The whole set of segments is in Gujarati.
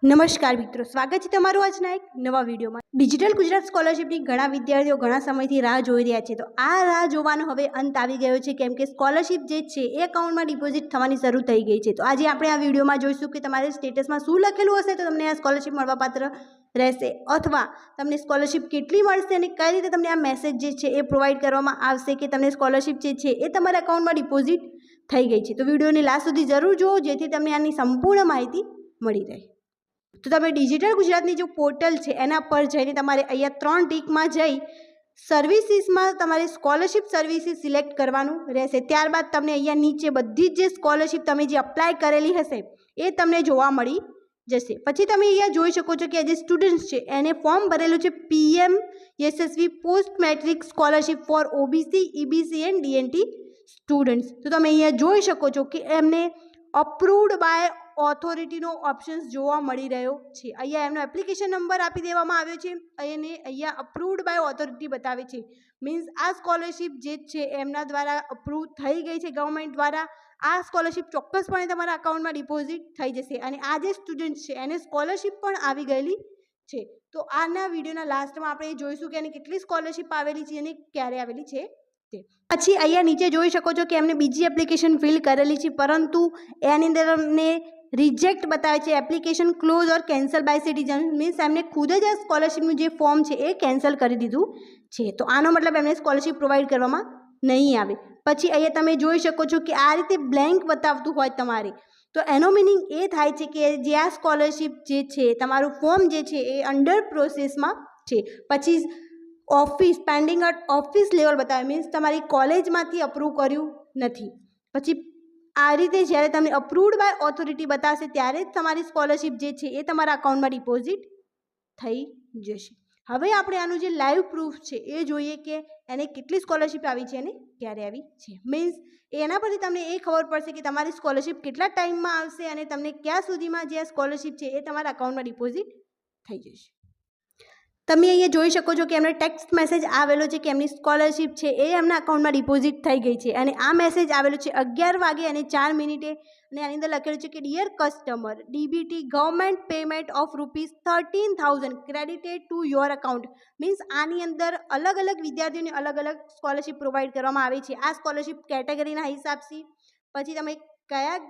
નમસ્કાર મિત્રો, સ્વાગત છે તમારું આજના એક નવા વિડીયોમાં। ડિજિટલ ગુજરાત સ્કોલરશિપની ઘણા વિદ્યાર્થીઓ ઘણા સમયથી રાહ જોઈ રહ્યા છે, તો આ રાહ જોવાનો હવે અંત આવી ગયો છે, કેમ કે સ્કોલરશિપ જે છે એ એકાઉન્ટમાં ડિપોઝિટ થવાની શરૂ થઈ ગઈ છે। તો આજે આપણે આ વિડીયોમાં જોઈશું કે તમારે સ્ટેટસમાં શું લખેલું હશે તો તમને આ સ્કોલરશિપ મળવાપાત્ર રહેશે, અથવા તમને સ્કોલરશિપ કેટલી મળશે અને કઈ રીતે તમને આ મેસેજ જે છે એ પ્રોવાઈડ કરવામાં આવશે કે તમને સ્કોલરશિપ જે છે એ તમારા એકાઉન્ટમાં ડિપોઝિટ થઈ ગઈ છે। તો વિડીયોની લાસ્ટ સુધી જરૂર જુઓ, જેથી તમને આની સંપૂર્ણ માહિતી મળી રહે। તો તમે ડિજિટલ ગુજરાતની જે પોર્ટલ છે એના પર જઈને તમારે અહીંયા 3 ટીકમાં જઈ સર્વિસીસમાં તમારે સ્કોલરશિપ સર્વિસીસ સિલેક્ટ કરવાનું રહેશે। ત્યારબાદ તમને અહીંયા નીચે બધી જ જે સ્કોલરશિપ તમે જે અપ્લાય કરેલી હશે એ તમને જોવા મળી જશે। પછી તમે અહીંયા જોઈ શકો છો કે જે સ્ટુડન્ટ્સ છે એને ફોર્મ ભરેલું છે PM Yashasvi post matric scholarship for OBC EBC and DNT students. તો તમે અહીંયા જોઈ શકો છો કે એમને અપ્રુવડ બાય ઓથોરિટીનો ઓપ્શન્સ જોવા મળી રહ્યો છે। અહીંયા એમનો એપ્લિકેશન નંબર આપી દેવામાં આવ્યો છે અને અહીંયા અપ્રુવડ બાય ઓથોરિટી બતાવે છે, મીન્સ આ સ્કોલરશિપ જે છે એમના દ્વારા અપ્રૂવ થઈ ગઈ છે ગવર્મેન્ટ દ્વારા। આ સ્કોલરશિપ ચોક્કસપણે તમારા અકાઉન્ટમાં ડિપોઝિટ થઈ જશે અને આ જે સ્ટુડન્ટ છે એને સ્કોલરશિપ પણ આવી ગયેલી છે। તો આના વિડીયોના લાસ્ટમાં આપણે જોઈશું કે એને કેટલી સ્કોલરશિપ આવેલી છે અને ક્યારે આવેલી છે તે। પછી અહીંયા નીચે જોઈ શકો છો કે એમને બીજી એપ્લિકેશન ફિલ કરેલી છે, પરંતુ એની અંદર અમને રિજેક્ટ બતાવે છે, application close or cancel by citizen, means એમને ખુદ જ આ સ્કોલરશિપનું જે ફોર્મ છે એ કેન્સલ કરી દીધું છે। તો આનો મતલબ એમને સ્કોલરશિપ પ્રોવાઈડ કરવામાં નહીં આવે। પછી અહીંયા તમે જોઈ શકો છો કે આ રીતે બ્લેન્ક બતાવતું હોય તમારે, તો એનો મિનિંગ એ થાય છે કે જે આ સ્કોલરશિપ જે છે તમારું ફોર્મ જે છે એ અંડર પ્રોસેસમાં છે। પછી office pending at office level બતાવે, મીન્સ તમારી કોલેજમાંથી અપ્રૂવ કર્યું નથી। પછી આ રીતે જ્યારે તમને અપ્રૂવડ બાય ઓથોરિટી બતાવશે ત્યારે જ તમારી સ્કોલરશિપ જે છે એ તમારા અકાઉન્ટમાં ડિપોઝિટ થઈ જશે। હવે આપણે આનું જે લાઈવ પ્રૂફ છે એ જોઈએ કે એને કેટલી સ્કોલરશિપ આવી છે અને ક્યારે આવી છે, મીન્સ એના પરથી તમને એ ખબર પડશે કે તમારી સ્કોલરશિપ કેટલા ટાઈમમાં આવશે અને તમને ક્યાં સુધીમાં જે આ સ્કોલરશિપ છે એ તમારા અકાઉન્ટમાં ડિપોઝિટ થઈ જશે। તમે અહીંયા જોઈ શકો છો કે એમને ટેક્સ્ટ મેસેજ આવેલો છે કે એમની સ્કોલરશિપ છે એ એમના અકાઉન્ટમાં ડિપોઝિટ થઈ ગઈ છે અને આ મેસેજ આવેલો છે 11:04 અને આની અંદર લખેલું છે કે dear customer, DBT government payment of ₹13,000 credited to your account, means આની અંદર અલગ અલગ વિદ્યાર્થીઓને અલગ અલગ સ્કોલરશિપ પ્રોવાઈડ કરવામાં આવે છે। આ સ્કોલરશિપ કેટેગરીના હિસાબથી, પછી તમે કયા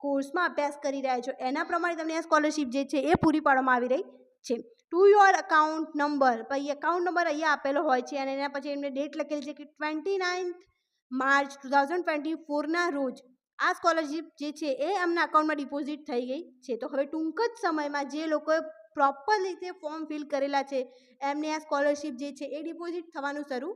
કોર્સમાં અભ્યાસ કરી રહ્યા છો એના પ્રમાણે તમને આ સ્કોલરશિપ જે છે એ પૂરી પાડવામાં આવી રહી છે। ટુ યોર અકાઉન્ટ નંબર, પછી અકાઉન્ટ નંબર અહીંયા આપેલો હોય છે અને એના પછી એમને ડેટ લખેલી છે કે 29 માર્ચ 2024ના રોજ આ સ્કોલરશિપ જે છે એ એમના અકાઉન્ટમાં ડિપોઝિટ થઈ ગઈ છે। તો હવે ટૂંક જ સમયમાં જે લોકોએ પ્રોપર રીતે ફોર્મ ફિલ કરેલા છે એમને આ સ્કોલરશિપ જે છે એ ડિપોઝિટ થવાનું શરૂ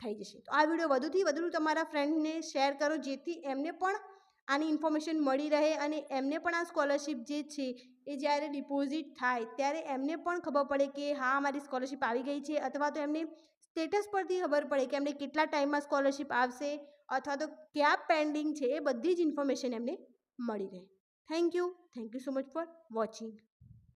થઈ જશે। તો આ વિડીયો વધુથી વધુ તમારા ફ્રેન્ડને શેર કરો, જેથી એમને પણ આની ઇન્ફોર્મેશન મળી રહે અને એમને પણ આ સ્કોલરશિપ જે છે એ જ્યારે ડિપોઝિટ થાય ત્યારે એમને પણ ખબર પડે કે હા મારી સ્કોલરશિપ આવી ગઈ છે, અથવા તો એમને સ્ટેટસ પરથી ખબર પડે કે એમને કેટલા ટાઈમમાં સ્કોલરશિપ આવશે અથવા તો ક્યાં પેન્ડિંગ છે, એ બધી જ ઇન્ફોર્મેશન એમને મળી રહે। Thank you so much for watching.